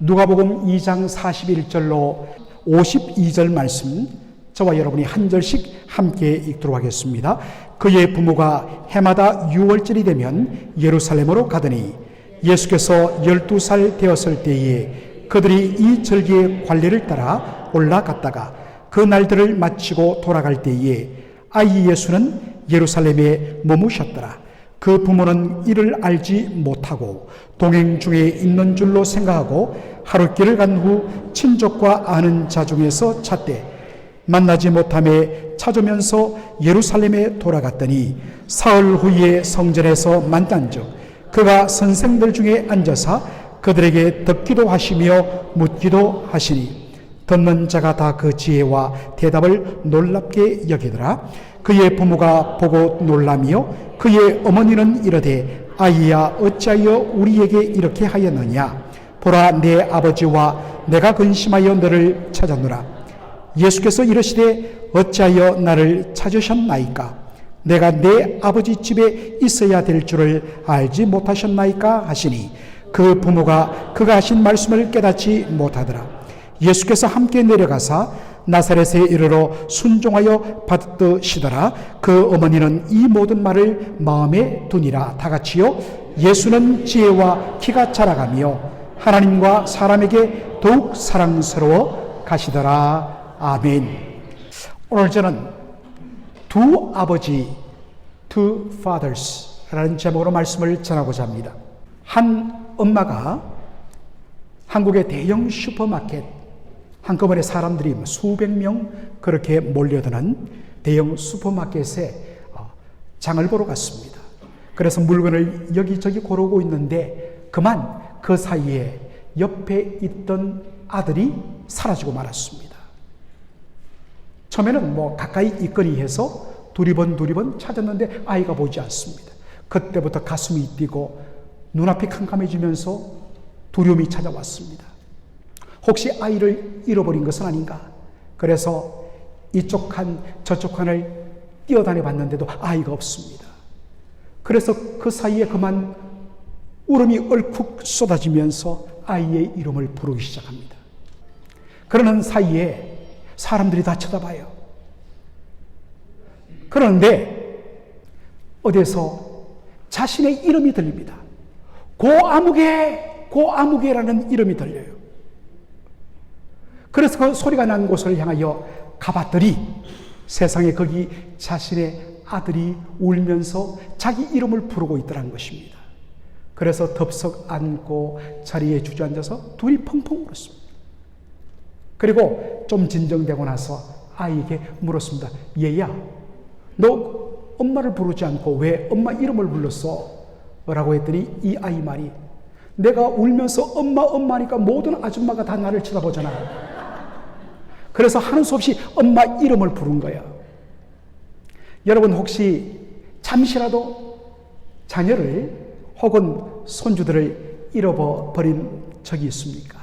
누가복음 2장 41절로 52절 말씀 저와 여러분이 한 절씩 함께 읽도록 하겠습니다. 그의 부모가 해마다 6월절이 되면 예루살렘으로 가더니 예수께서 12살 되었을 때에 그들이 이 절기의 관례를 따라 올라갔다가 그 날들을 마치고 돌아갈 때에 아이 예수는 예루살렘에 머무셨더라. 그 부모는 이를 알지 못하고 동행 중에 있는 줄로 생각하고 하룻길을 간 후 친족과 아는 자 중에서 찾되 만나지 못함에 찾으면서 예루살렘에 돌아갔더니 사흘 후에 성전에서 만난즉 그가 선생들 중에 앉아서 그들에게 듣기도 하시며 묻기도 하시니 듣는 자가 다 그 지혜와 대답을 놀랍게 여기더라. 그의 부모가 보고 놀라며 그의 어머니는 이르되 아이야 어찌하여 우리에게 이렇게 하였느냐. 보라 내 아버지와 내가 근심하여 너를 찾았노라. 예수께서 이르시되 어찌하여 나를 찾으셨나이까. 내가 내 아버지 집에 있어야 될 줄을 알지 못하셨나이까 하시니 그 부모가 그가 하신 말씀을 깨닫지 못하더라. 예수께서 함께 내려가사 나사렛에 이르러 순종하여 받드시더라. 그 어머니는 이 모든 말을 마음에 두니라. 다 같이요. 예수는 지혜와 키가 자라가며 하나님과 사람에게 더욱 사랑스러워 가시더라. 아멘. 오늘 저는 두 아버지, two fathers 라는 제목으로 말씀을 전하고자 합니다. 한 엄마가 한국의 대형 슈퍼마켓, 한꺼번에 사람들이 수백 명 그렇게 몰려드는 대형 슈퍼마켓에 장을 보러 갔습니다. 그래서 물건을 여기저기 고르고 있는데 그만 그 사이에 옆에 있던 아들이 사라지고 말았습니다. 처음에는 가까이 있거니 해서 두리번 찾았는데 아이가 보이지 않습니다. 그때부터 가슴이 뛰고 눈앞이 캄캄해지면서 두려움이 찾아왔습니다. 혹시 아이를 잃어버린 것은 아닌가? 그래서 이쪽 칸 저쪽 칸을 뛰어다녀 봤는데도 아이가 없습니다. 그래서 그 사이에 그만 울음이 얼컥 쏟아지면서 아이의 이름을 부르기 시작합니다. 그러는 사이에 사람들이 다 쳐다봐요. 그런데 어디에서 자신의 이름이 들립니다. 고아무개라는 이름이 들려요. 그래서 그 소리가 난 곳을 향하여 가봤더니 세상에 거기 자신의 아들이 울면서 자기 이름을 부르고 있더라는 것입니다. 그래서 덥석 안고 자리에 주저앉아서 둘이 펑펑 울었습니다. 그리고 좀 진정되고 나서 아이에게 물었습니다. 얘야, 너 엄마를 부르지 않고 왜 엄마 이름을 불렀어? 라고 했더니 이 아이 말이 내가 울면서 엄마 하니까 모든 아줌마가 다 나를 쳐다보잖아. 그래서 하는 수 없이 엄마 이름을 부른 거야. 여러분 혹시 잠시라도 자녀를 혹은 손주들을 잃어버린 적이 있습니까?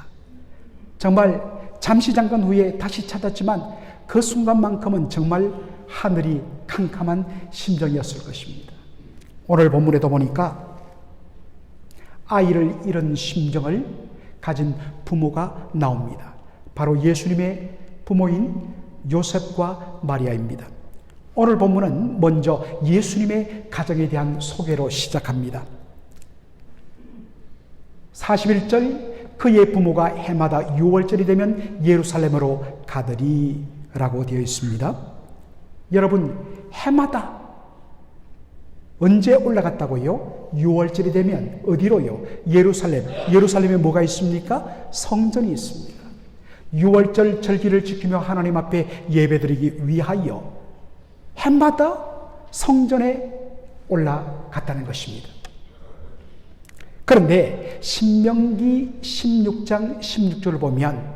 정말 잠시 잠깐 후에 다시 찾았지만 그 순간만큼은 정말 하늘이 캄캄한 심정이었을 것입니다. 오늘 본문에도 보니까 아이를 잃은 심정을 가진 부모가 나옵니다. 바로 예수님의 부모인 요셉과 마리아입니다. 오늘 본문은 먼저 예수님의 가정에 대한 소개로 시작합니다. 41절 그의 부모가 해마다 6월절이 되면 예루살렘으로 가더니 라고 되어 있습니다. 여러분 해마다 언제 올라갔다고요? 6월절이 되면 어디로요? 예루살렘에 뭐가 있습니까? 성전이 있습니다. 6월절 절기를 지키며 하나님 앞에 예배드리기 위하여 해마다 성전에 올라갔다는 것입니다. 그런데 신명기 16장 16절을 보면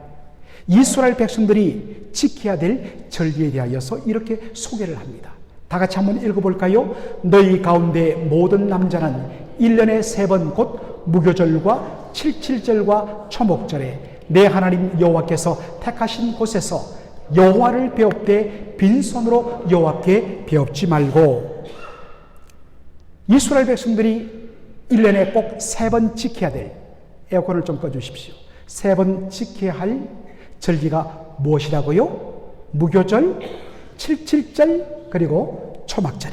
이스라엘 백성들이 지켜야 될 절기에 대하여서 이렇게 소개를 합니다. 다 같이 한번 읽어볼까요? 너희 가운데 모든 남자는 1년에 3번 곧 무교절과 칠칠절과 초목절에 내 하나님 여호와께서 택하신 곳에서 여호와를 배웁되 빈손으로 여호와께 배웁지 말고. 이스라엘 백성들이 1년에 꼭 3번 지켜야 될, 에어컨을 좀 꺼주십시오. 3번 지켜야 할 절기가 무엇이라고요? 무교절, 칠칠절, 그리고 초막절.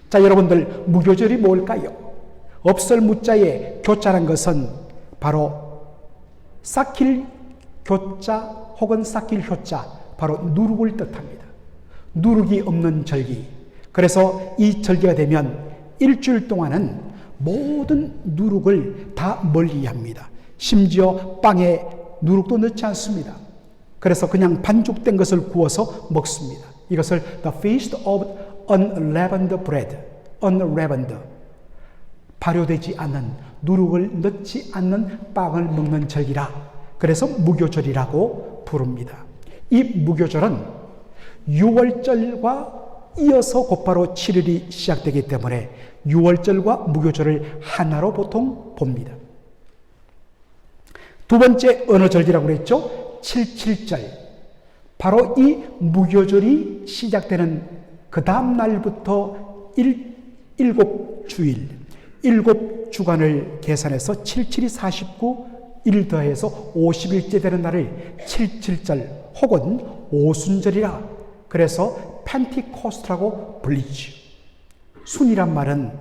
자, 여러분들, 무교절이 뭘까요? 없을 무자에 교자란 것은 바로 쌓길 교자 혹은 쌓길 효자, 바로 누룩을 뜻합니다. 누룩이 없는 절기. 그래서 이 절기가 되면 일주일 동안은 모든 누룩을 다 멀리합니다. 심지어 빵에 누룩도 넣지 않습니다. 그래서 그냥 반죽된 것을 구워서 먹습니다. 이것을 The Feast of Unleavened Bread, Unleavened, 발효되지 않은, 누룩을 넣지 않는 빵을 먹는 절기라. 그래서 무교절이라고 부릅니다. 이 무교절은 6월절과 이어서 곧바로 7일이 시작되기 때문에 6월절과 무교절을 하나로 보통 봅니다. 두 번째 어느 절기라고 그랬죠? 칠칠절. 바로 이 무교절이 시작되는 그 다음 날부터 7주일, 7주간을 계산해서 77이 49, 1 더해서 50일째 되는 날을 칠칠절 혹은 오순절이라, 그래서 펜티코스트라고 불리죠. 순이란 말은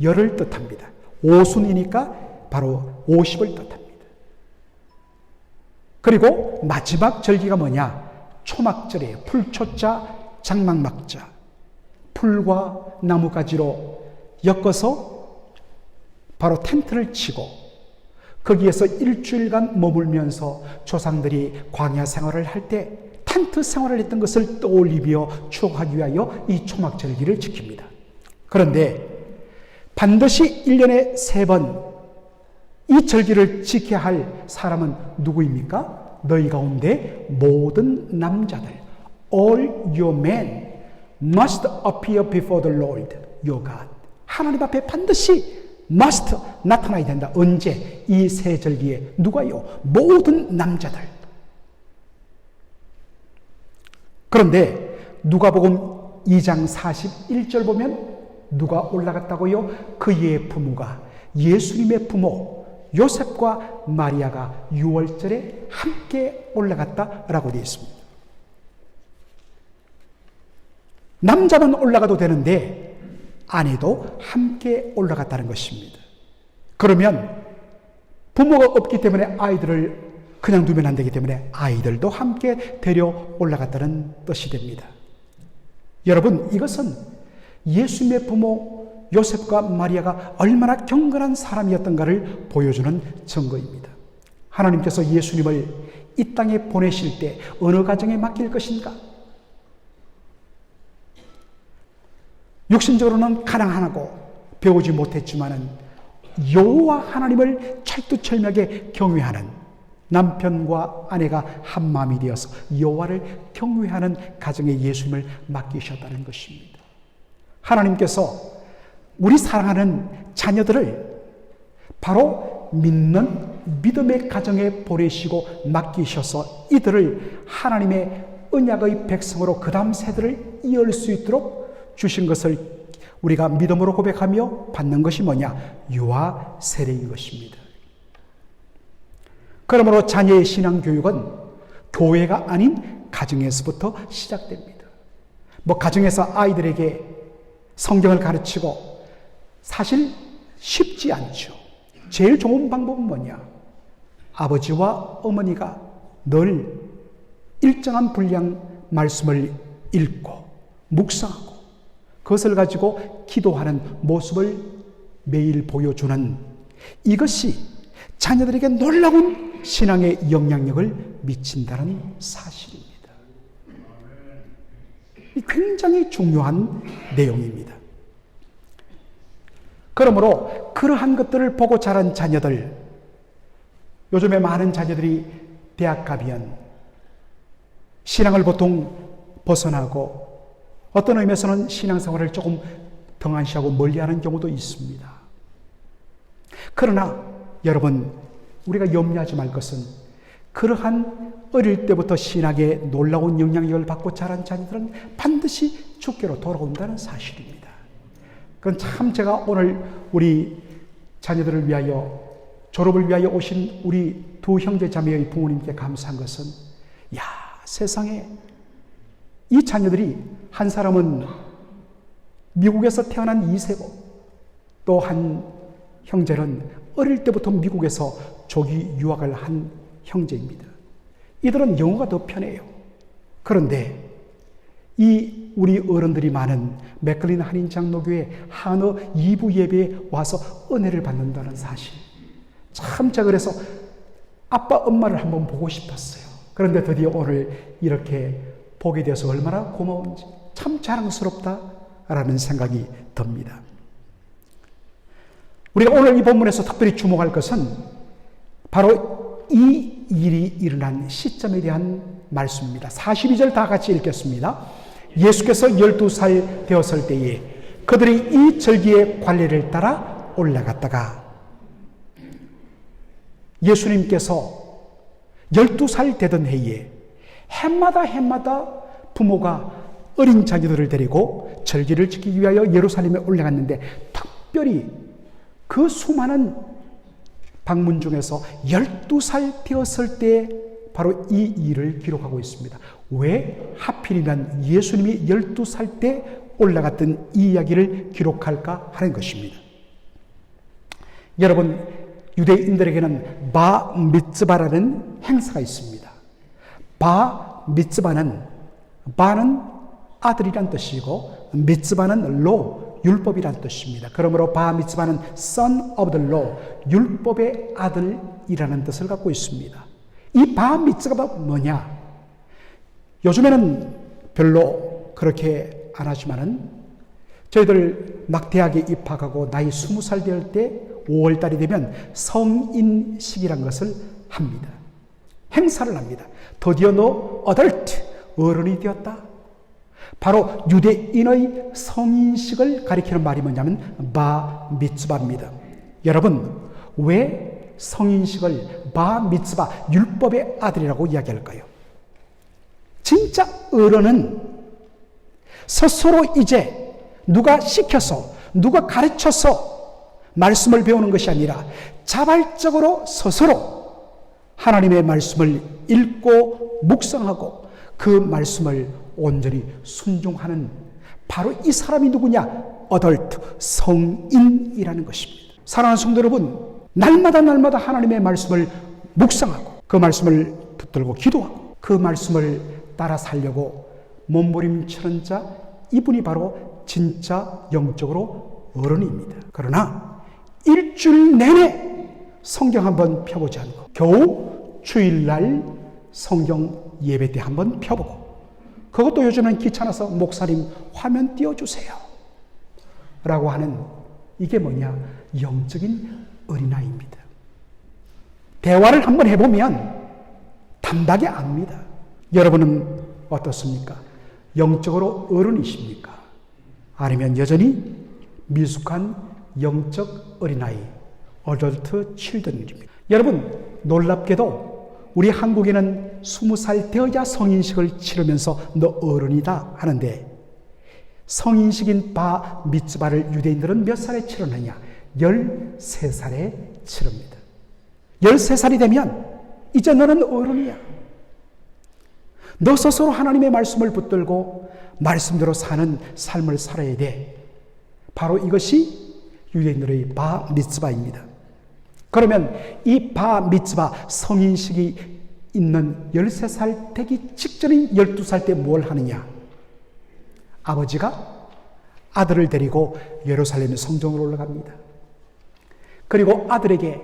열을 뜻합니다. 오순이니까 바로 50을 뜻합니다. 그리고 마지막 절기가 뭐냐? 초막절이에요. 풀초자, 장막막자. 풀과 나무가지로 엮어서 바로 텐트를 치고 거기에서 일주일간 머물면서 조상들이 광야 생활을 할 때 텐트 생활을 했던 것을 떠올리며 추억하기 위하여 이 초막절기를 지킵니다. 그런데 반드시 1년에 3번 이 절기를 지켜야 할 사람은 누구입니까? 너희 가운데 모든 남자들, all your men must appear before the Lord your God. 하나님 앞에 반드시 must 나타나야 된다. 언제? 이 세 절기에. 누가요? 모든 남자들. 그런데 누가복음 2장 41절 보면 누가 올라갔다고요? 그의 부모가, 예수님의 부모 요셉과 마리아가 6월절에 함께 올라갔다라고 되어 있습니다. 남자만 올라가도 되는데 아내도 함께 올라갔다는 것입니다. 그러면 부모가 없기 때문에 아이들을 그냥 두면 안 되기 때문에 아이들도 함께 데려 올라갔다는 뜻이 됩니다. 여러분, 이것은 예수님의 부모 요셉과 마리아가 얼마나 경건한 사람이었던가를 보여주는 증거입니다. 하나님께서 예수님을 이 땅에 보내실 때 어느 가정에 맡길 것인가? 육신적으로는 가난하고 배우지 못했지만은 여호와 하나님을 철두철미하게 경외하는 남편과 아내가 한 마음이 되어서 여호와를 경외하는 가정에 예수님을 맡기셨다는 것입니다. 하나님께서 우리 사랑하는 자녀들을 바로 믿는 믿음의 가정에 보내시고 맡기셔서 이들을 하나님의 언약의 백성으로 그 다음 세대를 이을 수 있도록 주신 것을 우리가 믿음으로 고백하며 받는 것이 뭐냐? 유아 세례인 것입니다. 그러므로 자녀의 신앙교육은 교회가 아닌 가정에서부터 시작됩니다. 가정에서 아이들에게 성경을 가르치고 사실 쉽지 않죠. 제일 좋은 방법은 뭐냐? 아버지와 어머니가 늘 일정한 분량 말씀을 읽고 묵상하고 그것을 가지고 기도하는 모습을 매일 보여주는 이것이 자녀들에게 놀라운 신앙의 영향력을 미친다는 사실입니다. 굉장히 중요한 내용입니다. 그러므로 그러한 것들을 보고 자란 자녀들, 요즘에 많은 자녀들이 대학 가면 신앙을 보통 벗어나고 어떤 의미에서는 신앙생활을 조금 등한시하고 멀리하는 경우도 있습니다. 그러나 여러분, 우리가 염려하지 말 것은 그러한 어릴 때부터 신학의 놀라운 영향력을 받고 자란 자녀들은 반드시 주께로 돌아온다는 사실입니다. 그건 참 제가 오늘 우리 자녀들을 위하여 졸업을 위하여 오신 우리 두 형제 자매의 부모님께 감사한 것은, 세상에 이 자녀들이 한 사람은 미국에서 태어난 2세고 또 한 형제는 어릴 때부터 미국에서 조기 유학을 한 형제입니다. 이들은 영어가 더 편해요. 그런데 이 우리 어른들이 많은 맥클린 한인장로교회 한어 2부 예배에 와서 은혜를 받는다는 사실, 참 제가 그래서 아빠 엄마를 한번 보고 싶었어요. 그런데 드디어 오늘 이렇게 보게 되어서 얼마나 고마운지, 참 자랑스럽다라는 생각이 듭니다. 우리가 오늘 이 본문에서 특별히 주목할 것은 바로 이 일이 일어난 시점에 대한 말씀입니다. 42절 다 같이 읽겠습니다. 예수께서 12살 되었을 때에 그들이 이 절기의 관례를 따라 올라갔다가, 예수님께서 12살 되던 해에 해마다 부모가 어린 자녀들을 데리고 절기를 지키기 위하여 예루살렘에 올라갔는데, 특별히 그 수많은 방문 중에서 12살 되었을 때 바로 이 일을 기록하고 있습니다. 왜 하필이면 예수님이 12살 때 올라갔던 이 이야기를 기록할까 하는 것입니다. 여러분, 유대인들에게는 바 미츠바라는 행사가 있습니다. 바 미츠바는, 바는 아들이란 뜻이고 미츠바는 로, 율법이란 뜻입니다. 그러므로 바 미츠바는 son of the law, 율법의 아들이라는 뜻을 갖고 있습니다. 이 바 미츠바가 뭐냐? 요즘에는 별로 그렇게 안 하지만은 저희들 막 대학에 입학하고 나이 20살 될 때 5월달이 되면 성인식이란 것을 합니다. 행사를 합니다. 드디어 너 어덜트, 어른이 되었다. 바로 유대인의 성인식을 가리키는 말이 뭐냐면 바 미츠바입니다. 여러분, 왜 성인식을 바 미츠바, 율법의 아들이라고 이야기할까요? 진짜 어른은 스스로 이제 누가 시켜서, 누가 가르쳐서 말씀을 배우는 것이 아니라 자발적으로 스스로 하나님의 말씀을 읽고 묵상하고 그 말씀을 온전히 순종하는, 바로 이 사람이 누구냐? 어덜트, 성인이라는 것입니다. 사랑하는 성도 여러분, 날마다 하나님의 말씀을 묵상하고 그 말씀을 붙들고 기도하고 그 말씀을 따라 살려고 몸부림치는 자, 이분이 바로 진짜 영적으로 어른입니다. 그러나 일주일 내내 성경 한번 펴보지 않고 겨우 주일날 성경 예배 때 한번 펴보고, 그것도 요즘은 귀찮아서 목사님 화면 띄워주세요 라고 하는, 이게 뭐냐? 영적인 어린아이입니다. 대화를 한번 해보면 단박에 압니다. 여러분은 어떻습니까? 영적으로 어른이십니까? 아니면 여전히 미숙한 영적 어린아이, 어덜트 칠드런입니까? 여러분, 놀랍게도 우리 한국에는 20살 되어야 성인식을 치르면서 너 어른이다 하는데, 성인식인 바 미츠바를 유대인들은 몇 살에 치르느냐? 13살에 치릅니다. 13살이 되면 이제 너는 어른이야. 너 스스로 하나님의 말씀을 붙들고 말씀대로 사는 삶을 살아야 돼. 바로 이것이 유대인들의 바 미츠바입니다. 그러면 이 바 미츠바 성인식이 있는 13살 되기 직전인 12살 때 뭘 하느냐? 아버지가 아들을 데리고 예루살렘 성전으로 올라갑니다. 그리고 아들에게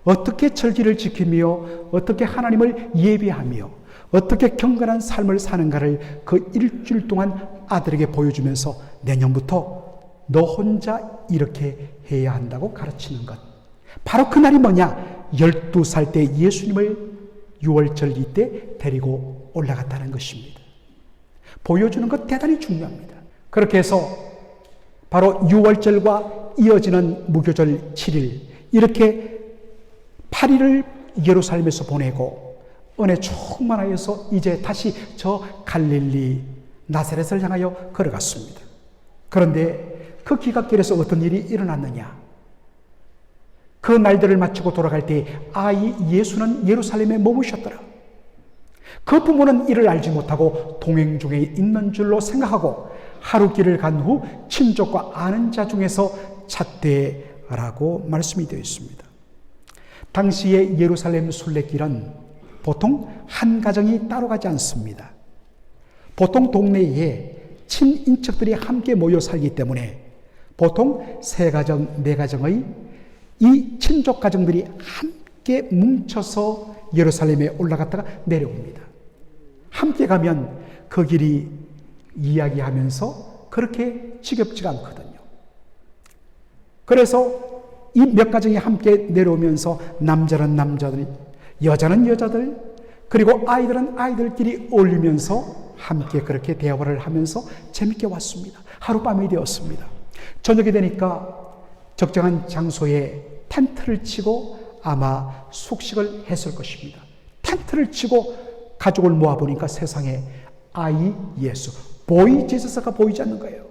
어떻게 절기를 지키며 어떻게 하나님을 예배하며 어떻게 경건한 삶을 사는가를 그 일주일 동안 아들에게 보여주면서 내년부터 너 혼자 이렇게 해야 한다고 가르치는 것. 바로 그날이 뭐냐? 12살 때 예수님을 6월절기 때 데리고 올라갔다는 것입니다. 보여주는 것 대단히 중요합니다. 그렇게 해서 바로 6월절과 이어지는 무교절 7일, 이렇게 8일을 예루살렘에서 보내고 은혜 충만하여서 이제 다시 저 갈릴리 나사렛을 향하여 걸어갔습니다. 그런데 그 기갓길에서 어떤 일이 일어났느냐? 그 날들을 마치고 돌아갈 때 아이 예수는 예루살렘에 머무셨더라. 그 부모는 이를 알지 못하고 동행 중에 있는 줄로 생각하고 하루 길을 간 후 친족과 아는 자 중에서 찾되라고 말씀이 되어 있습니다. 당시의 예루살렘 순례길은 보통 한 가정이 따로 가지 않습니다. 보통 동네에 친인척들이 함께 모여 살기 때문에 보통 3가정, 4가정의 이 친족 가정들이 함께 뭉쳐서 예루살렘에 올라갔다가 내려옵니다. 함께 가면 그 길이 이야기하면서 그렇게 지겹지가 않거든요. 그래서 이 몇 가정이 함께 내려오면서 남자는 남자들, 여자는 여자들, 그리고 아이들은 아이들끼리 어울리면서 함께 그렇게 대화를 하면서 재밌게 왔습니다. 하룻밤이 되었습니다. 저녁이 되니까 적정한 장소에 텐트를 치고 아마 숙식을 했을 것입니다. 텐트를 치고 가족을 모아보니까 세상에 아이 예수, 보이 지저스가 보이지 않는 거예요.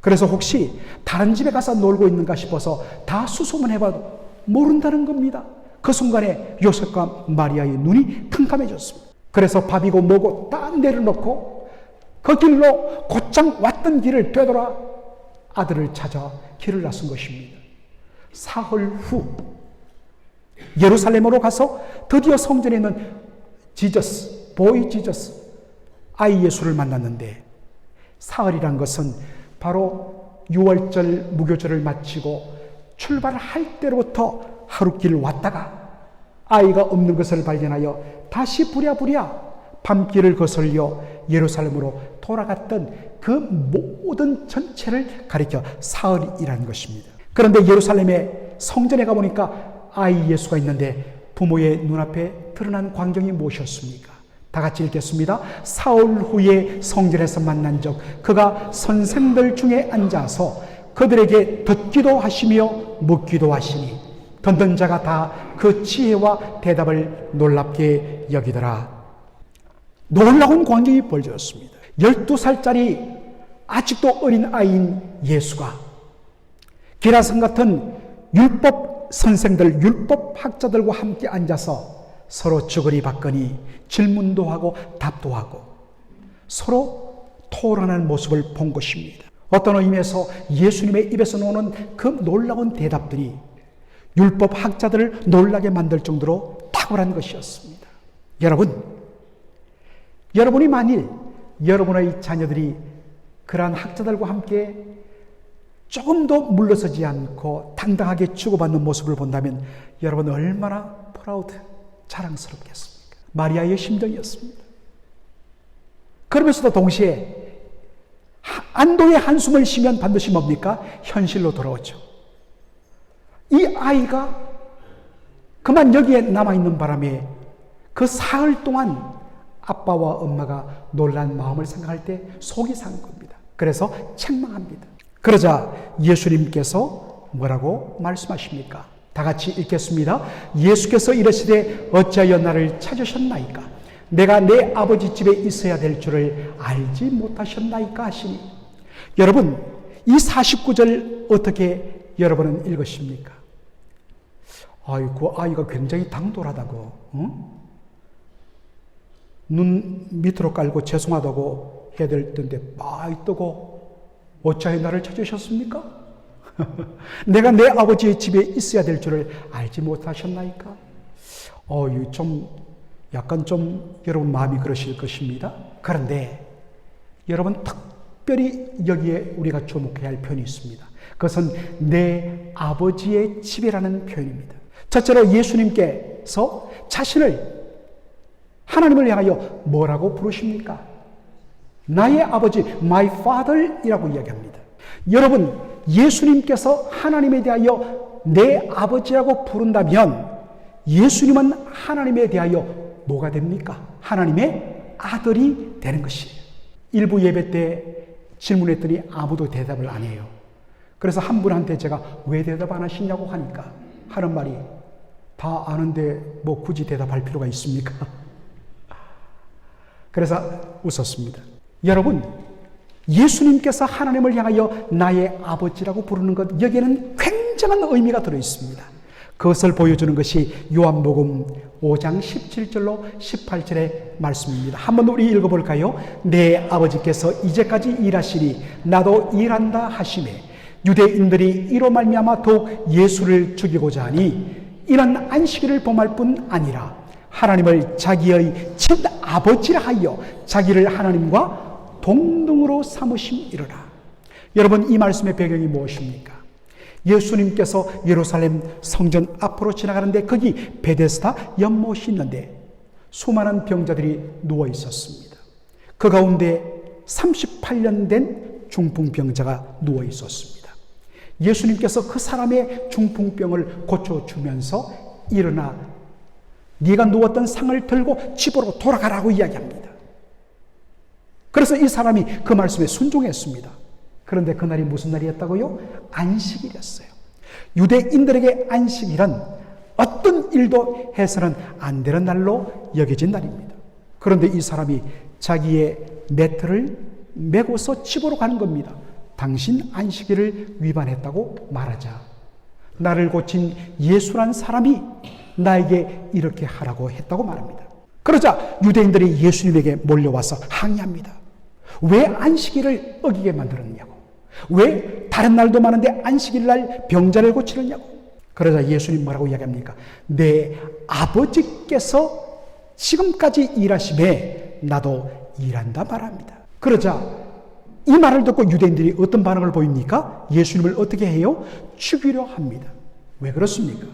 그래서 혹시 다른 집에 가서 놀고 있는가 싶어서 다 수소문해봐도 모른다는 겁니다. 그 순간에 요셉과 마리아의 눈이 캄캄해졌습니다. 그래서 밥이고 뭐고 다 내려놓고 그 길로 곧장 왔던 길을 되돌아 아들을 찾아 길을 나선 것입니다. 사흘 후 예루살렘으로 가서 드디어 성전에 있는 지저스, 보이 지저스, 아이 예수를 만났는데, 사흘이란 것은 바로 6월절 무교절을 마치고 출발할 때로부터 하루길 왔다가 아이가 없는 것을 발견하여 다시 부랴부랴 밤길을 거슬려 예루살렘으로 돌아갔던 그 모든 전체를 가리켜 사흘이라는 것입니다. 그런데 예루살렘의 성전에 가보니까 아이 예수가 있는데 부모의 눈앞에 드러난 광경이 무엇이었습니까? 다 같이 읽겠습니다. 사흘 후에 성전에서 만난 적 그가 선생들 중에 앉아서 그들에게 듣기도 하시며 묻기도 하시니 듣는 자가 다 그 지혜와 대답을 놀랍게 여기더라. 놀라운 광경이 벌어졌습니다. 12살짜리 아직도 어린 아이인 예수가 기라성 같은 율법 선생들, 율법 학자들과 함께 앉아서 서로 주거리 받거니 질문도 하고 답도 하고 서로 토론하는 모습을 본 것입니다. 어떤 의미에서 예수님의 입에서 나오는 그 놀라운 대답들이 율법 학자들을 놀라게 만들 정도로 탁월한 것이었습니다. 여러분이 만일 여러분의 자녀들이 그러한 학자들과 함께 조금도 물러서지 않고 당당하게 주고받는 모습을 본다면 여러분 얼마나 프라우드, 자랑스럽겠습니까? 마리아의 심정이었습니다. 그러면서도 동시에 안도의 한숨을 쉬면 반드시 뭡니까? 현실로 돌아오죠. 이 아이가 그만 여기에 남아있는 바람에 그 사흘 동안 아빠와 엄마가 놀란 마음을 생각할 때 속이 상 겁니다. 그래서 책망합니다. 그러자 예수님께서 뭐라고 말씀하십니까? 다 같이 읽겠습니다. 예수께서 이르시되 어찌하여 나를 찾으셨나이까? 내가 내 아버지 집에 있어야 될 줄을 알지 못하셨나이까 하시니, 여러분 이 49절 어떻게 여러분은 읽으십니까? 아이고, 아이가 굉장히 당돌하다고, 눈 밑으로 깔고 죄송하다고 해야 될 텐데 많이 뜨고 어찌하여 나를 찾으셨습니까? 내가 내 아버지의 집에 있어야 될 줄을 알지 못하셨나이까? 좀 약간 좀 여러분 마음이 그러실 것입니다. 그런데 여러분 특별히 여기에 우리가 주목해야 할 표현이 있습니다. 그것은 내 아버지의 집이라는 표현입니다. 첫째로 예수님께서 자신을, 하나님을 향하여 뭐라고 부르십니까? 나의 아버지, my father 이라고 이야기합니다. 여러분, 예수님께서 하나님에 대하여 내 아버지라고 부른다면 예수님은 하나님에 대하여 뭐가 됩니까? 하나님의 아들이 되는 것이에요. 일부 예배 때 질문했더니 아무도 대답을 안 해요. 그래서 한 분한테 제가 왜 대답 안 하시냐고 하니까 하는 말이, 다 아는데 뭐 굳이 대답할 필요가 있습니까? 그래서 웃었습니다. 여러분, 예수님께서 하나님을 향하여 나의 아버지라고 부르는 것, 여기에는 굉장한 의미가 들어있습니다. 그것을 보여주는 것이 요한복음 5장 17절로 18절의 말씀입니다. 한번 우리 읽어볼까요? 내 아버지께서 이제까지 일하시니 나도 일한다 하시매 유대인들이 이로 말미암아 더욱 예수를 죽이고자 하니 이는 안식일을 범할 뿐 아니라 하나님을 자기의 친아버지라 하여 자기를 하나님과 동등으로 삼으심이로라. 여러분, 이 말씀의 배경이 무엇입니까? 예수님께서 예루살렘 성전 앞으로 지나가는데 거기 베데스다 연못이 있는데 수많은 병자들이 누워 있었습니다. 그 가운데 38년 된 중풍병자가 누워 있었습니다. 예수님께서 그 사람의 중풍병을 고쳐주면서 일어나 네가 누웠던 상을 들고 집으로 돌아가라고 이야기합니다. 그래서 이 사람이 그 말씀에 순종했습니다. 그런데 그날이 무슨 날이었다고요? 안식일이었어요. 유대인들에게 안식일은 어떤 일도 해서는 안 되는 날로 여겨진 날입니다. 그런데 이 사람이 자기의 매트를 메고서 집으로 가는 겁니다. 당신 안식일을 위반했다고 말하자. 나를 고친 예수란 사람이 나에게 이렇게 하라고 했다고 말합니다. 그러자 유대인들이 예수님에게 몰려와서 항의합니다. 왜 안식일을 어기게 만들었냐고. 왜 다른 날도 많은데 안식일 날 병자를 고치느냐고. 그러자 예수님 뭐라고 이야기합니까? 내 아버지께서 지금까지 일하심에 나도 일한다 말합니다. 그러자 이 말을 듣고 유대인들이 어떤 반응을 보입니까? 예수님을 어떻게 해요? 죽이려 합니다. 왜 그렇습니까?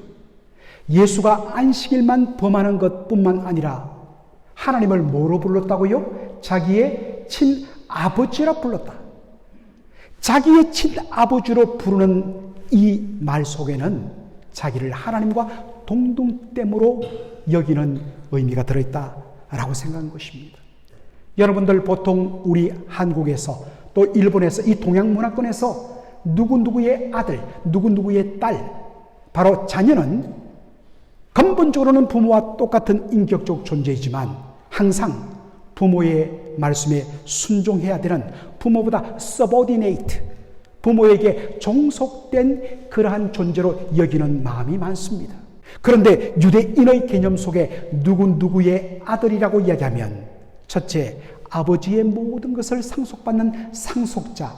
예수가 안식일만 범하는 것뿐만 아니라 하나님을 뭐로 불렀다고요? 자기의 친아버지라 불렀다. 자기의 친아버지로 부르는 이 말 속에는 자기를 하나님과 동등됨으로 여기는 의미가 들어있다라고 생각한 것입니다. 여러분들 보통 우리 한국에서 또 일본에서 이 동양 문화권에서 누구누구의 아들, 누구누구의 딸, 바로 자녀는 근본적으로는 부모와 똑같은 인격적 존재이지만 항상 부모의 말씀에 순종해야 되는 부모보다 subordinate, 부모에게 종속된 그러한 존재로 여기는 마음이 많습니다. 그런데 유대인의 개념 속에 누구누구의 아들이라고 이야기하면 첫째, 아버지의 모든 것을 상속받는 상속자,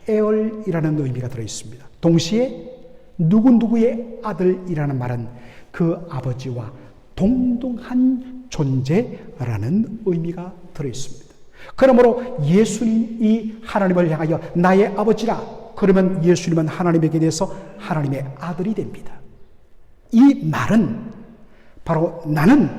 에얼이라는 의미가 들어있습니다. 동시에 누구누구의 아들이라는 말은 그 아버지와 동등한 존재라는 의미가 들어있습니다. 그러므로 예수님이 하나님을 향하여 나의 아버지라, 그러면 예수님은 하나님에게 대해서 하나님의 아들이 됩니다. 이 말은 바로 나는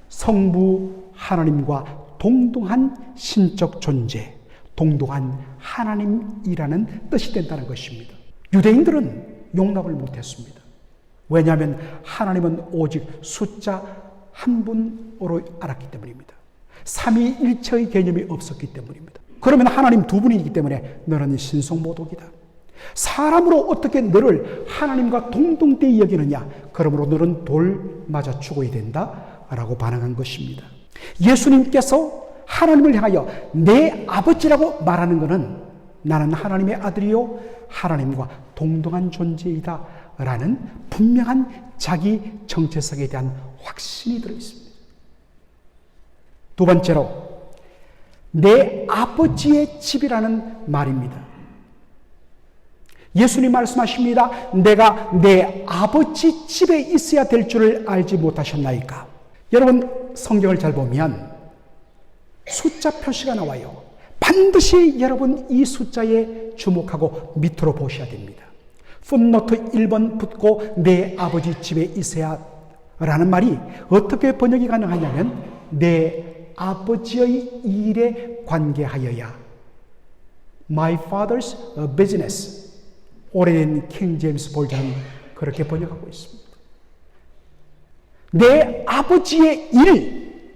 성부 하나님과 동등한 신적 존재, 동등한 하나님이라는 뜻이 된다는 것입니다. 유대인들은 용납을 못했습니다. 왜냐하면 하나님은 오직 숫자 한 분으로 알았기 때문입니다. 삼위일체의 개념이 없었기 때문입니다. 그러면 하나님 두 분이기 때문에 너는 신성모독이다. 사람으로 어떻게 너를 하나님과 동등되이 여기느냐? 그러므로 너는 돌 맞아 죽어야 된다 라고 반응한 것입니다. 예수님께서 하나님을 향하여 내 아버지라고 말하는 것은 나는 하나님의 아들이요 하나님과 동등한 존재이다 라는 분명한 자기 정체성에 대한 확신이 들어있습니다. 두 번째로 내 아버지의 집이라는 말입니다. 예수님 말씀하십니다. 내가 내 아버지 집에 있어야 될 줄을 알지 못하셨나이까? 여러분 성경을 잘 보면 숫자 표시가 나와요. 반드시 여러분 이 숫자에 주목하고 밑으로 보셔야 됩니다. 풋노트 1번 붙고 내 아버지 집에 있어야 라는 말이 어떻게 번역이 가능하냐면 내 아버지의 일에 관계하여야, My father's business. 오래된 킹 제임스 볼자는 그렇게 번역하고 있습니다. 내 아버지의 일,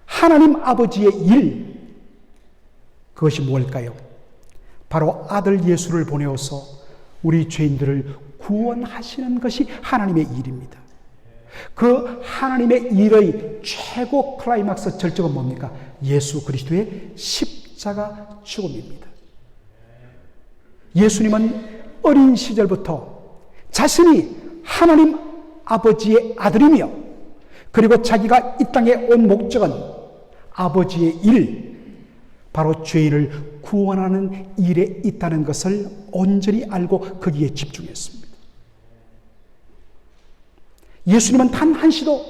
하나님 아버지의 일, 그것이 뭘까요? 바로 아들 예수를 보내어서 우리 죄인들을 구원하시는 것이 하나님의 일입니다. 그 하나님의 일의 최고 클라이막스 절정은 뭡니까? 예수 그리스도의 십자가 죽음입니다. 예수님은 어린 시절부터 자신이 하나님 아버지의 아들이며 그리고 자기가 이 땅에 온 목적은 아버지의 일, 바로 죄인을 구원하는 일에 있다는 것을 온전히 알고 거기에 집중했습니다. 예수님은 단 한시도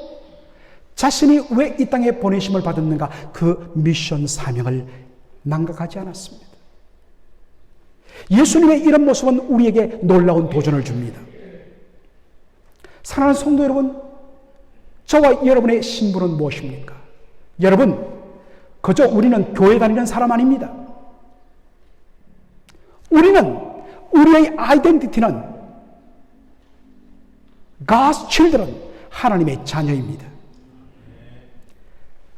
자신이 왜 이 땅에 보내심을 받았는가, 그 미션 사명을 망각하지 않았습니다. 예수님의 이런 모습은 우리에게 놀라운 도전을 줍니다. 사랑하는 성도 여러분, 저와 여러분의 신분은 무엇입니까? 여러분, 그저 우리는 교회 다니는 사람 아닙니다. 우리의 아이덴티티는 God's children, 하나님의 자녀입니다.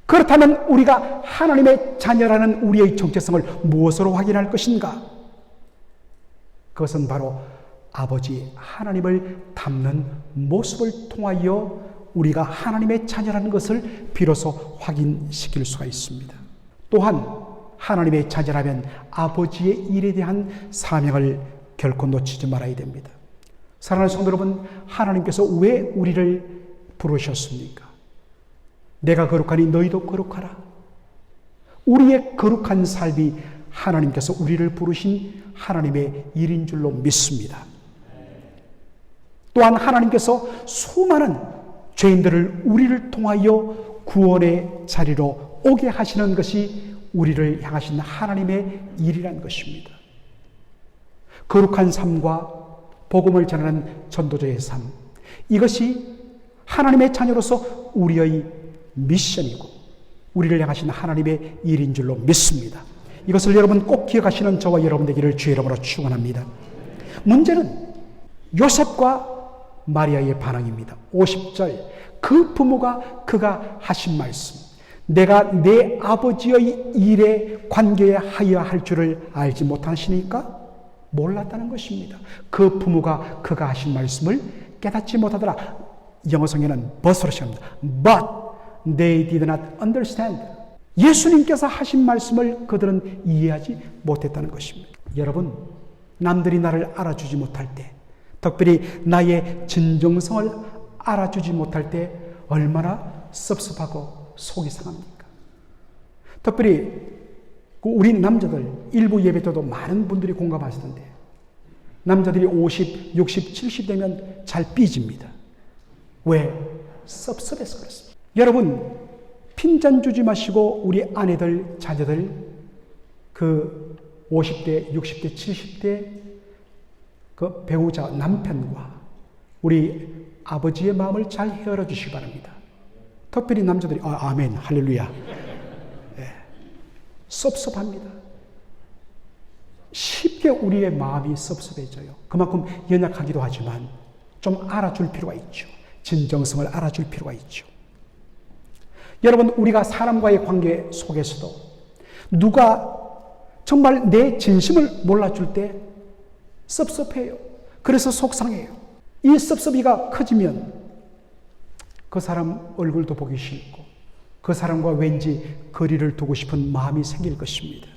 그렇다면 우리가 하나님의 자녀라는 우리의 정체성을 무엇으로 확인할 것인가? 그것은 바로 아버지 하나님을 닮는 모습을 통하여 우리가 하나님의 자녀라는 것을 비로소 확인시킬 수가 있습니다. 또한 하나님의 자녀라면 아버지의 일에 대한 사명을 결코 놓치지 말아야 됩니다. 사랑하는 성도 여러분, 하나님께서 왜 우리를 부르셨습니까? 내가 거룩하니 너희도 거룩하라. 우리의 거룩한 삶이 하나님께서 우리를 부르신 하나님의 일인 줄로 믿습니다. 또한 하나님께서 수많은 죄인들을 우리를 통하여 구원의 자리로 오게 하시는 것이 우리를 향하신 하나님의 일이라는 것입니다. 거룩한 삶과 복음을 전하는 전도자의 삶, 이것이 하나님의 자녀로서 우리의 미션이고 우리를 향하신 하나님의 일인 줄로 믿습니다. 이것을 여러분 꼭 기억하시는 저와 여러분 되기를 주의 이름으로 축원합니다. 문제는 요셉과 마리아의 반응입니다. 50절, 그 부모가 그가 하신 말씀, 내가 내 아버지의 일에 관계하여야 할 줄을 알지 못하시니까 몰랐다는 것입니다. 그 부모가 그가 하신 말씀을 깨닫지 못하더라. 영어성에는 but으로 시작합니다. But they did not understand. 예수님께서 하신 말씀을 그들은 이해하지 못했다는 것입니다. 여러분, 남들이 나를 알아주지 못할 때, 특별히 나의 진정성을 알아주지 못할 때 얼마나 섭섭하고 속이 상합니까? 특별히 우리 남자들, 일부 예배 때도 많은 분들이 공감하시던데, 남자들이 50, 60, 70 되면 잘 삐집니다. 왜? 섭섭해서 그렇습니다. 여러분, 핀잔 주지 마시고 우리 아내들, 자녀들, 그 50대, 60대, 70대 그 배우자, 남편과 우리 아버지의 마음을 잘 헤아려 주시기 바랍니다. 특별히 남자들이, 아멘, 할렐루야. 네. 섭섭합니다. 쉽게 우리의 마음이 섭섭해져요. 그만큼 연약하기도 하지만 좀 알아줄 필요가 있죠. 진정성을 알아줄 필요가 있죠. 여러분, 우리가 사람과의 관계 속에서도 누가 정말 내 진심을 몰라줄 때 섭섭해요. 그래서 속상해요. 이 섭섭이가 커지면 그 사람 얼굴도 보기 싫고 그 사람과 왠지 거리를 두고 싶은 마음이 생길 것입니다.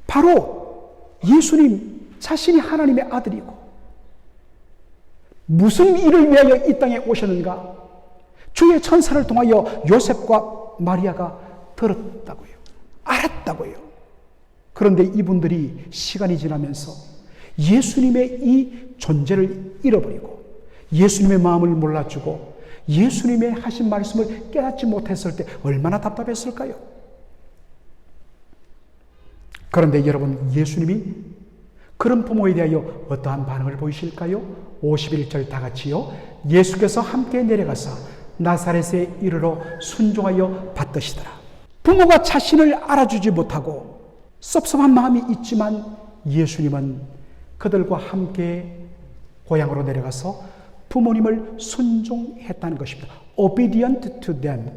바로 예수님 자신이 하나님의 아들이고 무슨 일을 위하여 이 땅에 오셨는가? 주의 천사를 통하여 요셉과 마리아가 들었다고요. 알았다고요. 그런데 이분들이 시간이 지나면서 예수님의 이 존재를 잃어버리고 예수님의 마음을 몰라주고 예수님의 하신 말씀을 깨닫지 못했을 때 얼마나 답답했을까요? 그런데 여러분, 예수님이 그런 부모에 대하여 어떠한 반응을 보이실까요? 51절 다 같이요. 예수께서 함께 내려가사 나사렛에 이르러 순종하여 받드시더라. 부모가 자신을 알아주지 못하고 섭섭한 마음이 있지만 예수님은 그들과 함께 고향으로 내려가서 부모님을 순종했다는 것입니다. Obedient to them.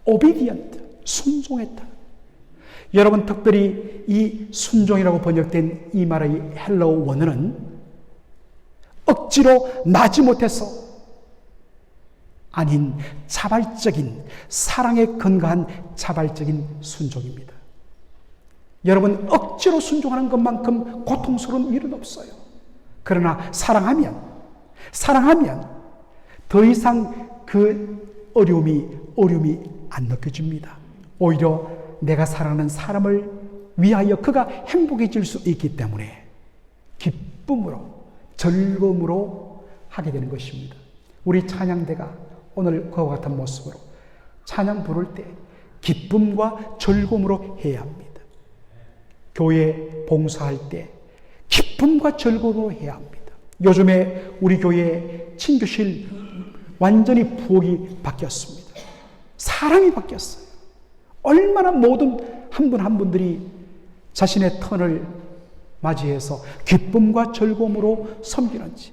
Obedient. 순종했다. 여러분, 특별히 이 순종이라고 번역된 이 말의 헬라어 원어는 억지로 마지못해서 아닌 자발적인, 사랑에 근거한 자발적인 순종입니다. 여러분, 억지로 순종하는 것만큼 고통스러운 일은 없어요. 그러나 사랑하면 더 이상 그 어려움이 안 느껴집니다. 오히려 내가 사랑하는 사람을 위하여 그가 행복해질 수 있기 때문에 기쁨으로, 즐거움으로 하게 되는 것입니다. 우리 찬양대가 오늘 그와 같은 모습으로 찬양 부를 때 기쁨과 즐거움으로 해야 합니다. 교회 봉사할 때 기쁨과 즐거움으로 해야 합니다. 요즘에 우리 교회 친교실 완전히 부엌이 바뀌었습니다. 사람이 바뀌었어요. 얼마나 모든 한 분 한 분들이 자신의 턴을 맞이해서 기쁨과 즐거움으로 섬기는지,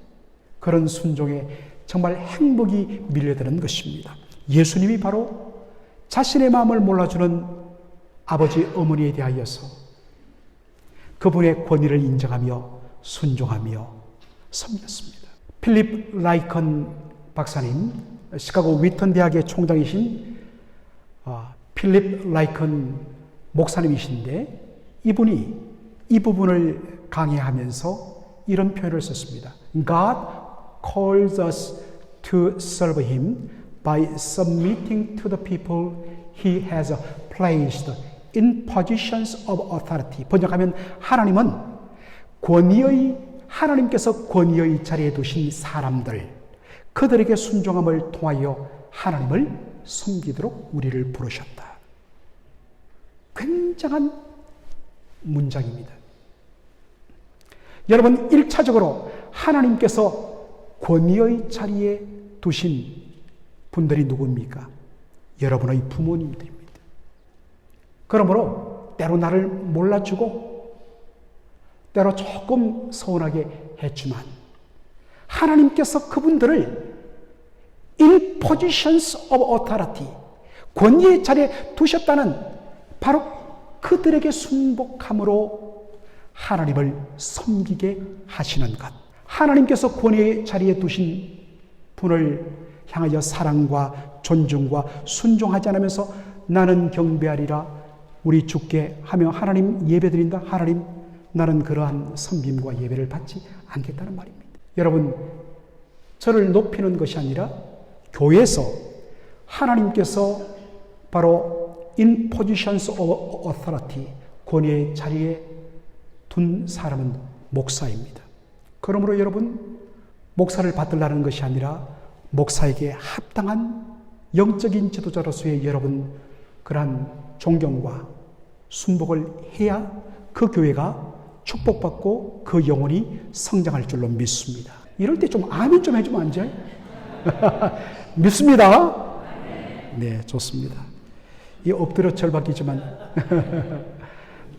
그런 순종에 정말 행복이 밀려드는 것입니다. 예수님이 바로 자신의 마음을 몰라주는 아버지 어머니에 대하여서 그분의 권위를 인정하며 순종하며 섬겼습니다. 필립 라이컨 박사님, 시카고 위턴 대학의 총장이신 필립 라이컨 목사님이신데, 이분이 이 부분을 강의하면서 이런 표현을 썼습니다. God calls us to serve Him by submitting to the people He has placed in positions of authority. 번역하면 하나님께서 권위의 자리에 두신 사람들, 그들에게 순종함을 통하여 하나님을 섬기도록 우리를 부르셨다. 굉장한 문장입니다. 여러분, 1차적으로 하나님께서 권위의 자리에 두신 분들이 누구입니까? 여러분의 부모님들입니다. 그러므로 때로 나를 몰라주고 때로 조금 서운하게 했지만 하나님께서 그분들을 in positions of authority, 권위의 자리에 두셨다는 바로 그들에게 순복함으로 하나님을 섬기게 하시는 것. 하나님께서 권위의 자리에 두신 분을 향하여 사랑과 존중과 순종하지 않으면서 나는 경배하리라, 우리 주께 하며 하나님 예배드린다, 하나님 나는 그러한 섬김과 예배를 받지 않겠다는 말입니다. 여러분, 저를 높이는 것이 아니라 교회에서 하나님께서 바로 in positions of authority, 권위의 자리에 둔 사람은 목사입니다. 그러므로 여러분, 목사를 받으려는 것이 아니라 목사에게 합당한 영적인 지도자로서의 여러분 그러한 존경과 순복을 해야 그 교회가 축복받고 그 영혼이 성장할 줄로 믿습니다. 이럴 때 좀 아멘 좀 해주면 안 돼요? 믿습니다. 네, 좋습니다. 이 엎드려 절박이지만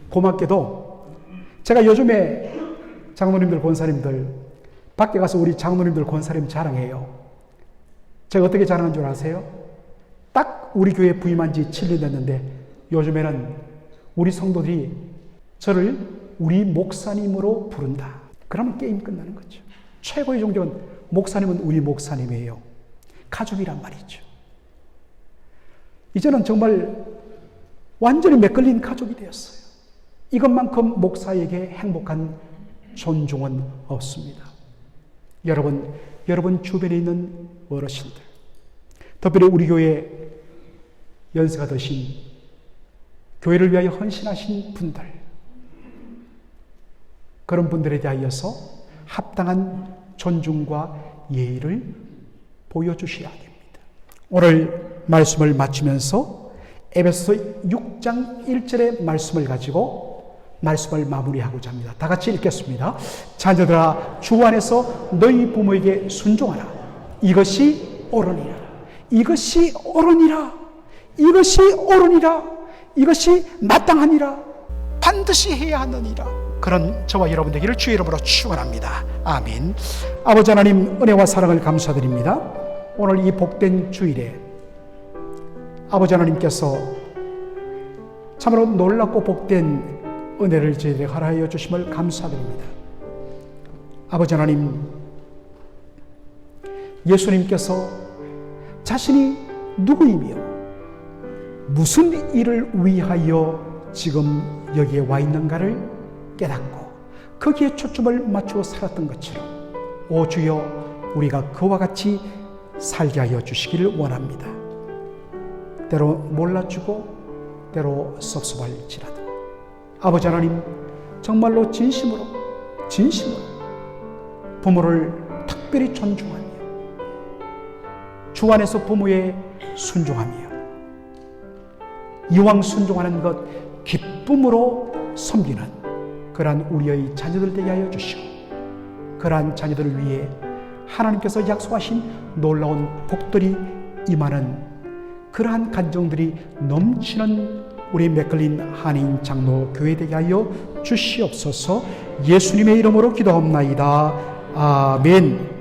고맙게도 제가 요즘에 장로님들, 권사님들 밖에 가서 우리 장로님들, 권사님 자랑해요. 제가 어떻게 자랑한 줄 아세요? 딱 우리 교회 부임한 지 7년 됐는데 요즘에는 우리 성도들이 저를 우리 목사님으로 부른다. 그러면 게임 끝나는 거죠. 최고의 존경은 목사님은 우리 목사님이에요. 가족이란 말이죠. 이제는 정말 완전히 맥걸린 가족이 되었어요. 이것만큼 목사에게 행복한 존중은 없습니다. 여러분 주변에 있는 어르신들, 특별히 우리 교회 연세가 드신 교회를 위하여 헌신하신 분들, 그런 분들에 대하여서 합당한 존중과 예의를 보여주셔야 됩니다. 오늘 말씀을 마치면서 에베소서 6장 1절의 말씀을 가지고 말씀을 마무리하고자 합니다. 다 같이 읽겠습니다. 자녀들아, 주 안에서 너희 부모에게 순종하라. 이것이 옳으니라. 이것이 옳으니라. 이것이 옳으니라. 이것이 마땅하니라. 반드시 해야 하느니라. 그런 저와 여러분 되기를 주의 이름으로 축원합니다. 아멘. 아버지 하나님, 은혜와 사랑을 감사드립니다. 오늘 이 복된 주일에 아버지 하나님께서 참으로 놀랍고 복된 은혜를 저희에게 허락하여 주심을 감사드립니다. 아버지 하나님, 예수님께서 자신이 누구이며 무슨 일을 위하여 지금 여기에 와 있는가를 깨닫고 거기에 초점을 맞추어 살았던 것처럼 오 주여 우리가 그와 같이 살게 하여 주시기를 원합니다. 때로 몰라주고 때로 섭섭할지라도 아버지 하나님 정말로 진심으로 부모를 특별히 존중하며 주 안에서 부모에 순종하며 이왕 순종하는 것 기쁨으로 섬기는 그러한 우리의 자녀들 되게 하여 주시고 그러한 자녀들을 위해 하나님께서 약속하신 놀라운 복들이 임하는 그러한 간정들이 넘치는 우리 맥클린 한인 장로 교회 되게 하여 주시옵소서. 예수님의 이름으로 기도합나이다. 아멘.